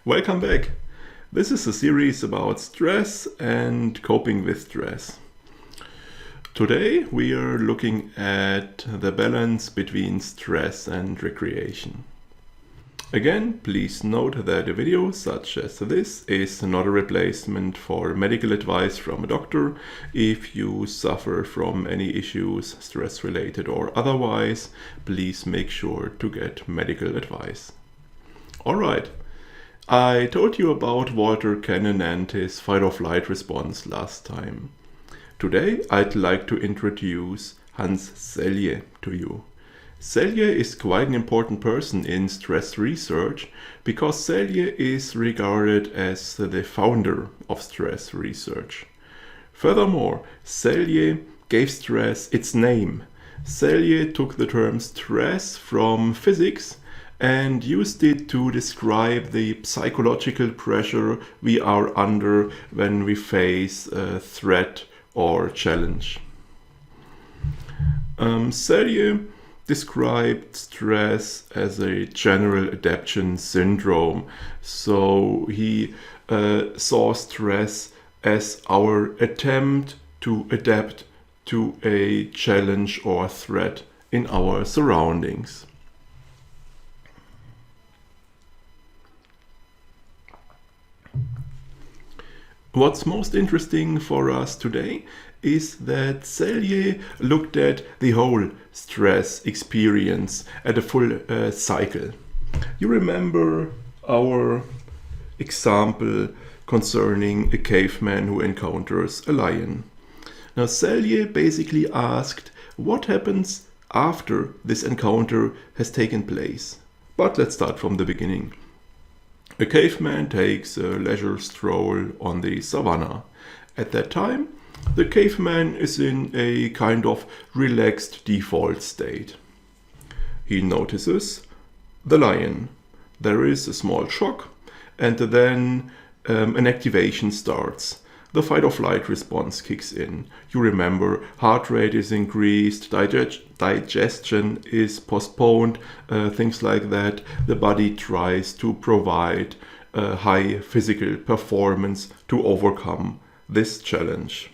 Welcome back. This is a series about stress and coping with stress. Today we are looking at the balance between stress and recreation. Again, please note that a video such as this is not a replacement for medical advice from a doctor. If you suffer from any issues, stress related or otherwise, please make sure to get medical advice. Alright. I told you about Walter Cannon and his fight-or-flight response last time. Today I'd like to introduce Hans Selye to you. Selye is quite an important person in stress research because Selye is regarded as the founder of stress research. Furthermore, Selye gave stress its name. Selye took the term stress from physics and used it to describe the psychological pressure we are under when we face a threat or challenge. Selye described stress as a general adaptation syndrome. So he saw stress as our attempt to adapt to a challenge or threat in our surroundings. What's most interesting for us today is that Selye looked at the whole stress experience at a full cycle. You remember our example concerning a caveman who encounters a lion. Now Selye basically asked what happens after this encounter has taken place. But let's start from the beginning. A caveman takes a leisure stroll on the savannah. At that time, the caveman is in a kind of relaxed default state. He notices the lion. There is a small shock, and then an activation starts. The fight-or-flight response kicks in. You remember, heart rate is increased, digestion is postponed, things like that. The body tries to provide a high physical performance to overcome this challenge.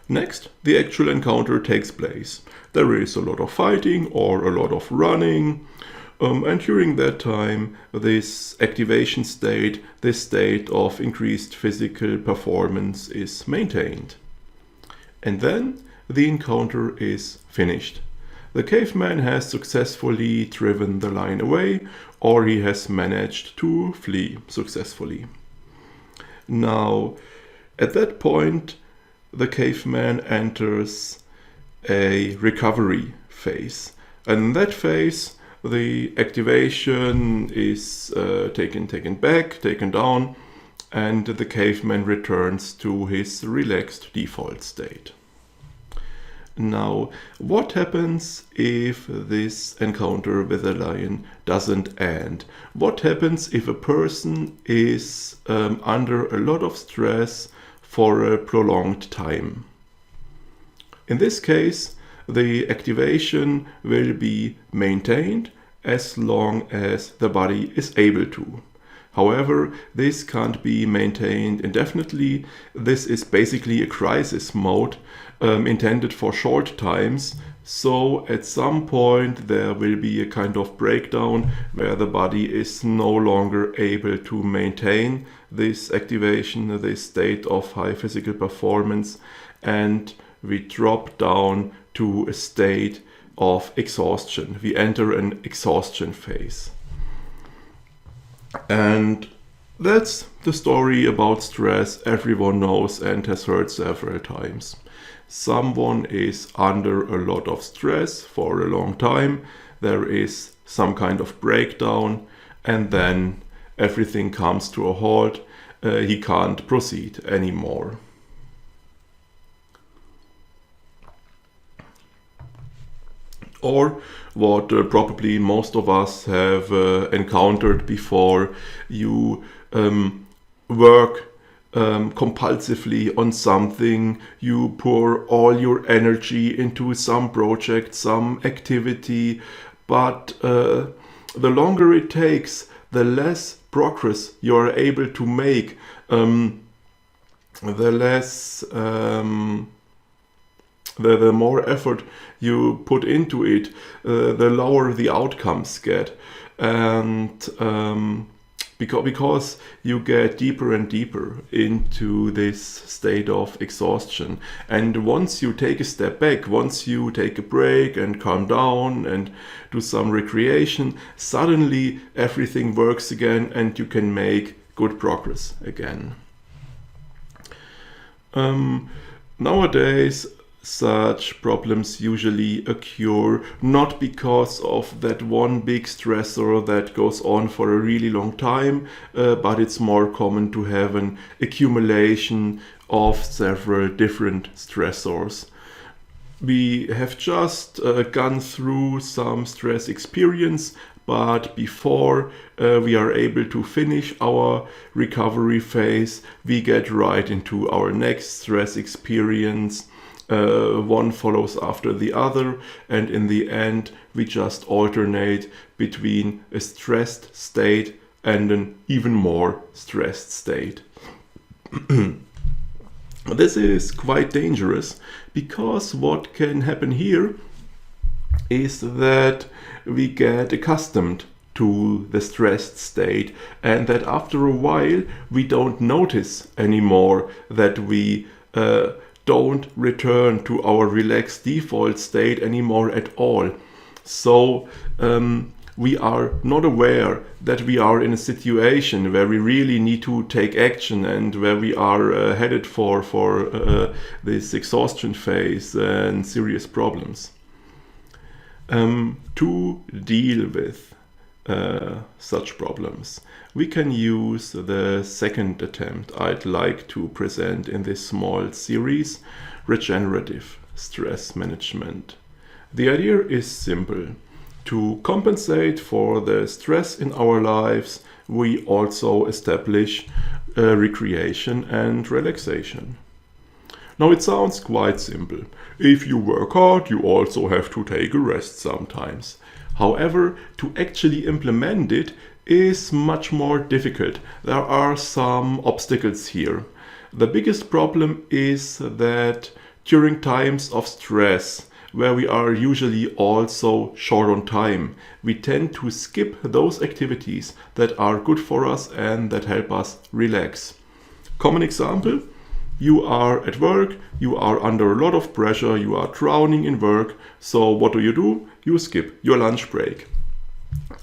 Next, the actual encounter takes place. There is a lot of fighting or a lot of running. And during that time, this activation state, this state of increased physical performance is maintained. And then the encounter is finished. The caveman has successfully driven the lion away, or he has managed to flee successfully. Now, at that point, the caveman enters a recovery phase. And in that phase, the activation is taken down, and the caveman returns to his relaxed default state. Now, what happens if this encounter with a lion doesn't end? What happens if a person is under a lot of stress for a prolonged time? In this case, the activation will be maintained as long as the body is able to. However, this can't be maintained indefinitely. This is basically a crisis mode intended for short times. So at some point there will be a kind of breakdown where the body is no longer able to maintain this activation, this state of high physical performance, and we drop down to a state of exhaustion. We enter an exhaustion phase. And that's the story about stress everyone knows and has heard several times. Someone is under a lot of stress for a long time. There is some kind of breakdown, and then everything comes to a halt. He can't proceed anymore. Or what probably most of us have encountered before, you work compulsively on something, you pour all your energy into some project, some activity, but the longer it takes, the less progress you are able to make, the less the more effort you put into it, the lower the outcomes get. And because you get deeper and deeper into this state of exhaustion. And once you take a step back, once you take a break and calm down and do some recreation, suddenly everything works again and you can make good progress again. Nowadays, such problems usually occur not because of that one big stressor that goes on for a really long time, but it's more common to have an accumulation of several different stressors. We have just gone through some stress experience, but before we are able to finish our recovery phase, we get right into our next stress experience. One follows after the other, and in the end we just alternate between a stressed state and an even more stressed state. This is quite dangerous, because what can happen here is that we get accustomed to the stressed state, and that after a while we don't notice anymore that we don't return to our relaxed default state anymore at all. So we are not aware that we are in a situation where we really need to take action and where we are headed for this exhaustion phase and serious problems. To deal with such problems, we can use the second attempt I'd like to present in this small series, Regenerative Stress Management. The idea is simple. To compensate for the stress in our lives, we also establish recreation and relaxation. Now it sounds quite simple. If you work hard, you also have to take a rest sometimes. However, to actually implement it is much more difficult. There are some obstacles here. The biggest problem is that during times of stress, where we are usually also short on time, we tend to skip those activities that are good for us and that help us relax. Common example: you are at work, you are under a lot of pressure, you are drowning in work, so what do? You skip your lunch break.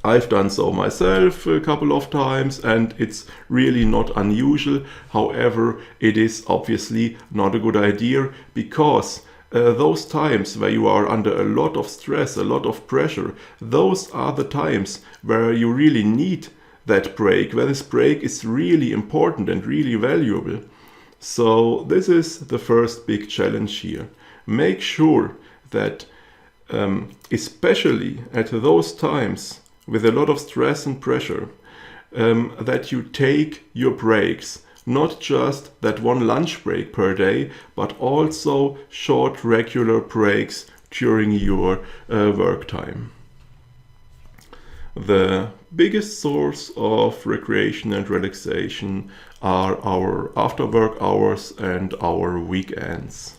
I've done so myself a couple of times, and it's really not unusual. However, it is obviously not a good idea, because those times where you are under a lot of stress, a lot of pressure, those are the times where you really need that break, where this break is really important and really valuable. So this is the first big challenge here. Make sure that especially at those times with a lot of stress and pressure, that you take your breaks, not just that one lunch break per day, but also short regular breaks during your work time. The biggest source of recreation and relaxation are our after work hours and our weekends.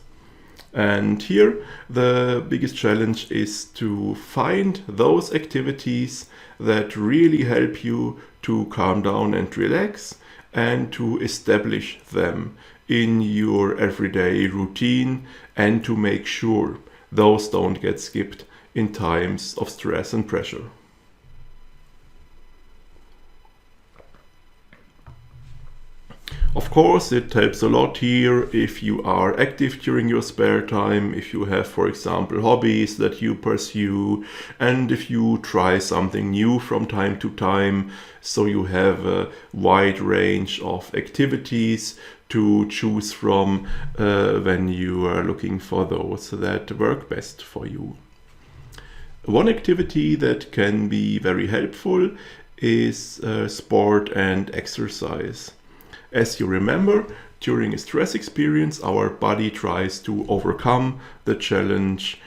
And here the biggest challenge is to find those activities that really help you to calm down and relax, and to establish them in your everyday routine, and to make sure those don't get skipped in times of stress and pressure. Of course, it helps a lot here if you are active during your spare time, if you have, for example, hobbies that you pursue, and if you try something new from time to time, so you have a wide range of activities to choose from when you are looking for those that work best for you. One activity that can be very helpful is sport and exercise. As you remember, during a stress experience, our body tries to overcome the challenge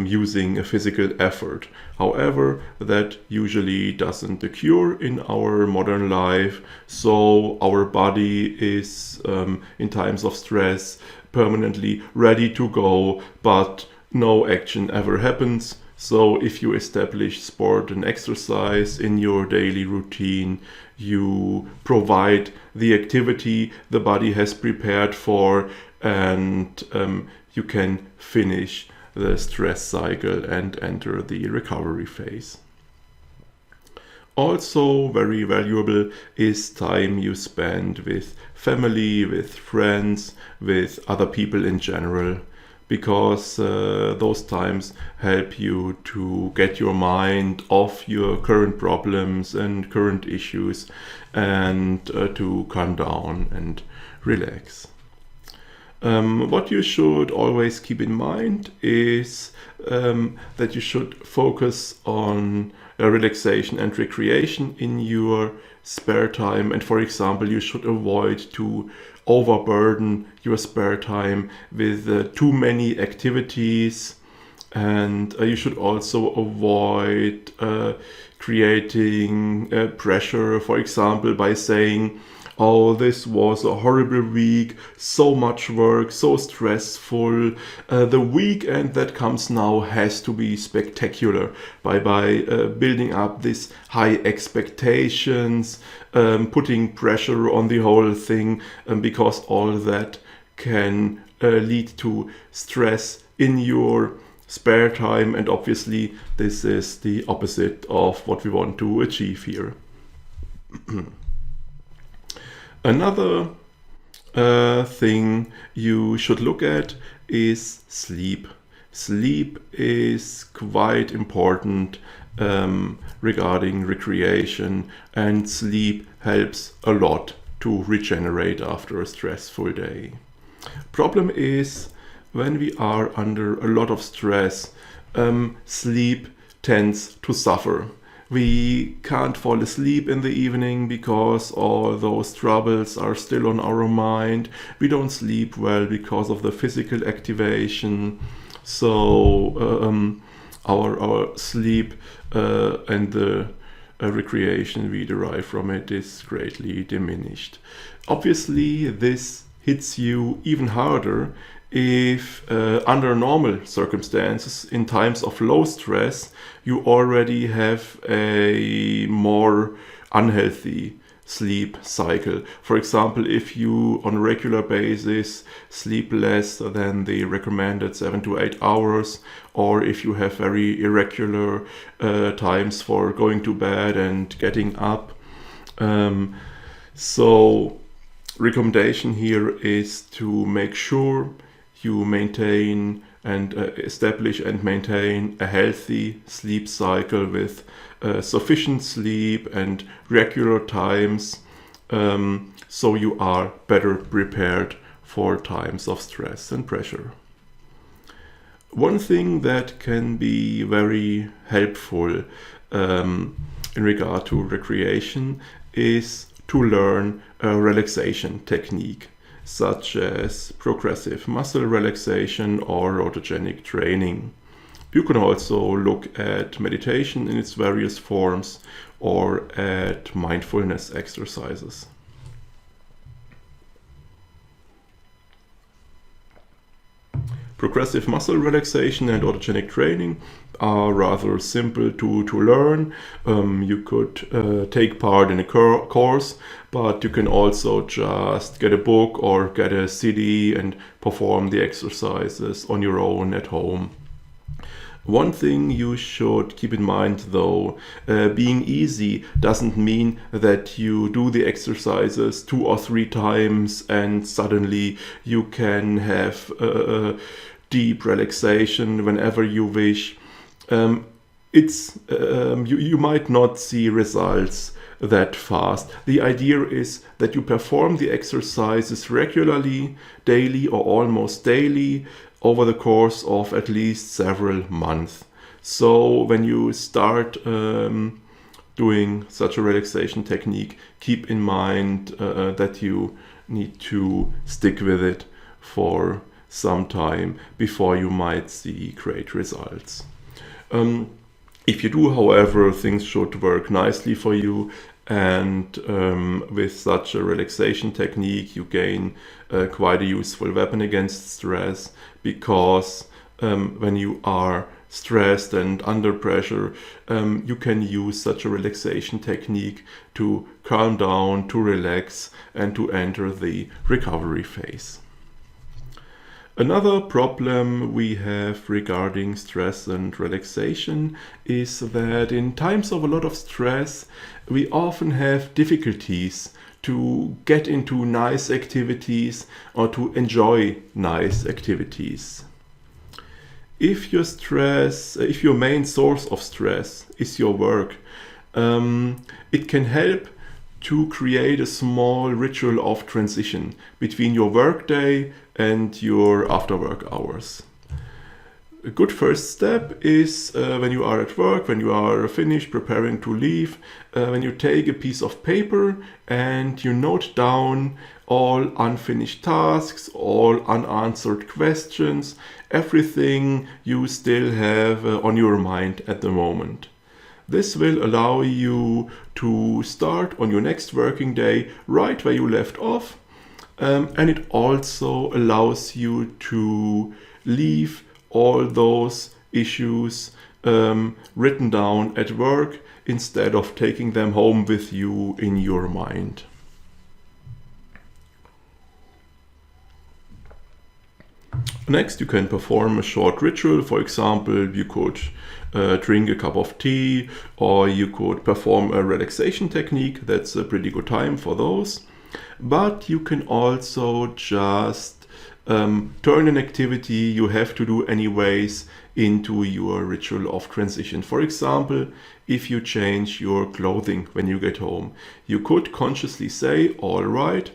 using a physical effort. However, that usually doesn't occur in our modern life, so our body is in times of stress permanently ready to go, but no action ever happens. So if you establish sport and exercise in your daily routine, you provide the activity the body has prepared for, and you can finish the stress cycle and enter the recovery phase. Also very valuable is time you spend with family, with friends, with other people in general, because those times help you to get your mind off your current problems and current issues, and to calm down and relax. What you should always keep in mind is that you should focus on relaxation and recreation in your spare time. And for example, you should avoid to overburden your spare time with too many activities. And you should also avoid creating pressure, for example, by saying, "Oh, this was a horrible week, so much work, so stressful. The weekend that comes now has to be spectacular." By building up these high expectations, putting pressure on the whole thing, because all that can lead to stress in your spare time, and obviously this is the opposite of what we want to achieve here. Another thing you should look at is sleep. Sleep is quite important regarding recreation, and sleep helps a lot to regenerate after a stressful day. Problem is, when we are under a lot of stress, sleep tends to suffer. We can't fall asleep in the evening because all those troubles are still on our mind. We don't sleep well because of the physical activation. So our sleep and the recreation we derive from it is greatly diminished. Obviously, this hits you even harder if under normal circumstances, in times of low stress, you already have a more unhealthy sleep cycle. For example, if you on a regular basis sleep less than the recommended 7 to 8 hours, or if you have very irregular times for going to bed and getting up. So recommendation here is to make sure you maintain and establish and maintain a healthy sleep cycle with sufficient sleep and regular times, so you are better prepared for times of stress and pressure. One thing that can be very helpful in regard to recreation is to learn a relaxation technique, such as progressive muscle relaxation or autogenic training. You can also look at meditation in its various forms or at mindfulness exercises. Progressive muscle relaxation and autogenic training are rather simple to learn. You could take part in a course, but you can also just get a book or get a CD and perform the exercises on your own at home. One thing you should keep in mind though, being easy doesn't mean that you do the exercises 2 or 3 times and suddenly you can have deep relaxation whenever you wish. You might not see results that fast. The idea is that you perform the exercises regularly, daily or almost daily, over the course of at least several months. So when you start doing such a relaxation technique, keep in mind that you need to stick with it for some time before you might see great results. If you do, however, things should work nicely for you, and with such a relaxation technique you gain quite a useful weapon against stress, because when you are stressed and under pressure, you can use such a relaxation technique to calm down, to relax, and to enter the recovery phase. Another problem we have regarding stress and relaxation is that in times of a lot of stress, we often have difficulties to get into nice activities or to enjoy nice activities. If your main source of stress is your work, it can help to create a small ritual of transition between your workday and your after-work hours. A good first step is when you are at work, when you are finished preparing to leave, when you take a piece of paper and you note down all unfinished tasks, all unanswered questions, everything you still have on your mind at the moment. This will allow you to start on your next working day right where you left off, and it also allows you to leave all those issues written down at work instead of taking them home with you in your mind. Next, you can perform a short ritual. For example, you could drink a cup of tea, or you could perform a relaxation technique. That's a pretty good time for those. But you can also just turn an activity you have to do anyways into your ritual of transition. For example, if you change your clothing when you get home, you could consciously say, all right,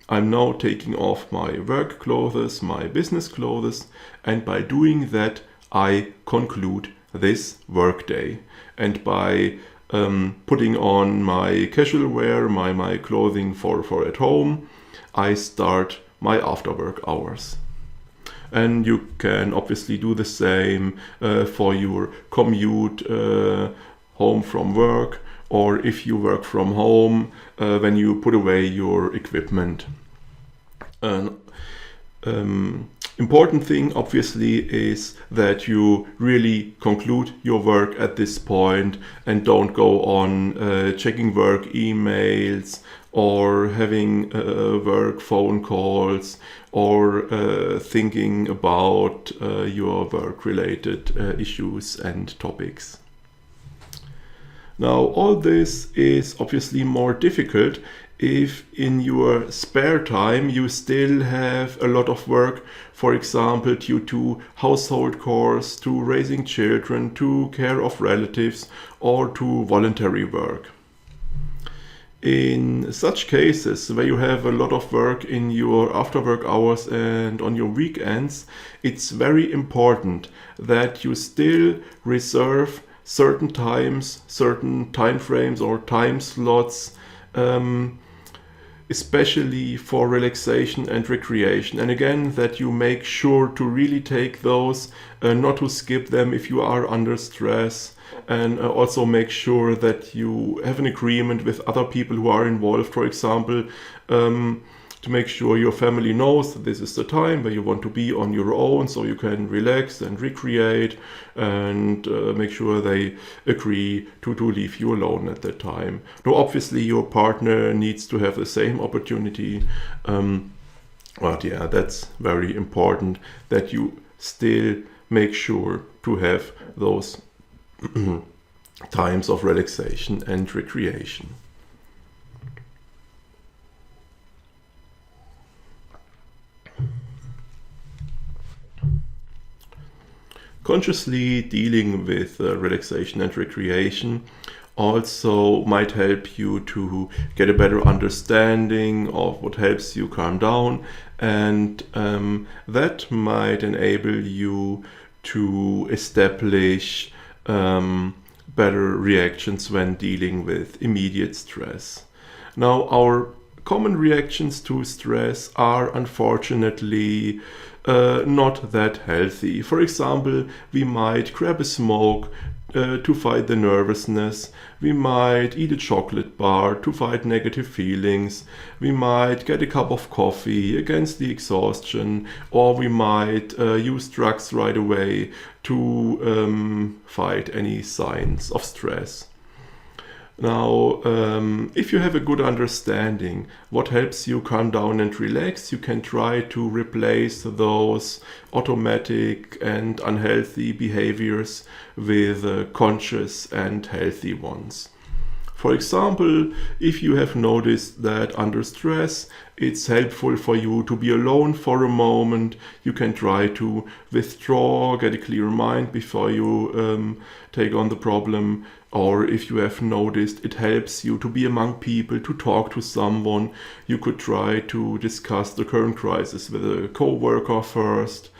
I'm now taking off my work clothes, my business clothes, and by doing that, I conclude this workday. And by putting on my casual wear, my clothing for at home, I start my after work hours. And you can obviously do the same for your commute home from work, or if you work from home, when you put away your equipment. Important thing obviously is that you really conclude your work at this point and don't go on checking work emails or having work phone calls or thinking about your work related issues and topics. Now, all this is obviously more difficult if in your spare time you still have a lot of work, for example, due to household chores, to raising children, to care of relatives, or to voluntary work. In such cases, where you have a lot of work in your after-work hours and on your weekends, it's very important that you still reserve certain times, certain time frames or time slots, especially for relaxation and recreation. And again, that you make sure to really take those, not to skip them if you are under stress. And also make sure that you have an agreement with other people who are involved, for example, to make sure your family knows that this is the time where you want to be on your own, so you can relax and recreate, and make sure they agree to leave you alone at that time. Now, obviously, your partner needs to have the same opportunity, but yeah, that's very important that you still make sure to have those times of relaxation and recreation. Consciously dealing with relaxation and recreation also might help you to get a better understanding of what helps you calm down, and that might enable you to establish better reactions when dealing with immediate stress. Now, our common reactions to stress are unfortunately not that healthy. For example, we might grab a smoke to fight the nervousness. We might eat a chocolate bar to fight negative feelings. We might get a cup of coffee against the exhaustion, or we might use drugs right away to fight any signs of stress. Now, if you have a good understanding what helps you calm down and relax, you can try to replace those automatic and unhealthy behaviors with conscious and healthy ones. For example, if you have noticed that under stress it's helpful for you to be alone for a moment, you can try to withdraw, get a clear mind before you take on the problem. Or if you have noticed it helps you to be among people, to talk to someone, you could try to discuss the current crisis with a co-worker first.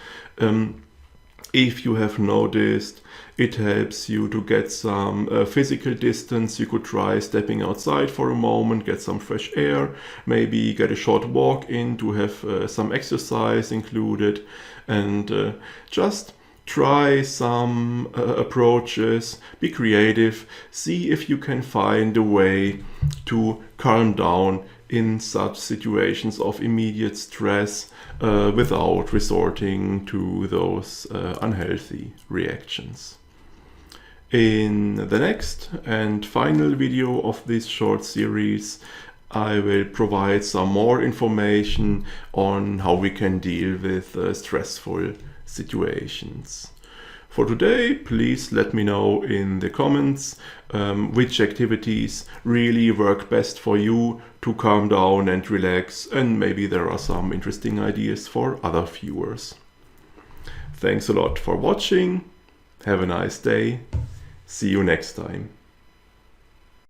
If you have noticed it helps you to get some physical distance, you could try stepping outside for a moment, get some fresh air, maybe get a short walk in to have some exercise included, and just try some approaches, be creative, see if you can find a way to calm down in such situations of immediate stress without resorting to those unhealthy reactions. In the next and final video of this short series, I will provide some more information on how we can deal with stressful situations. For today, please let me know in the comments which activities really work best for you to calm down and relax, and maybe there are some interesting ideas for other viewers. Thanks a lot for watching. Have a nice day. See you next time.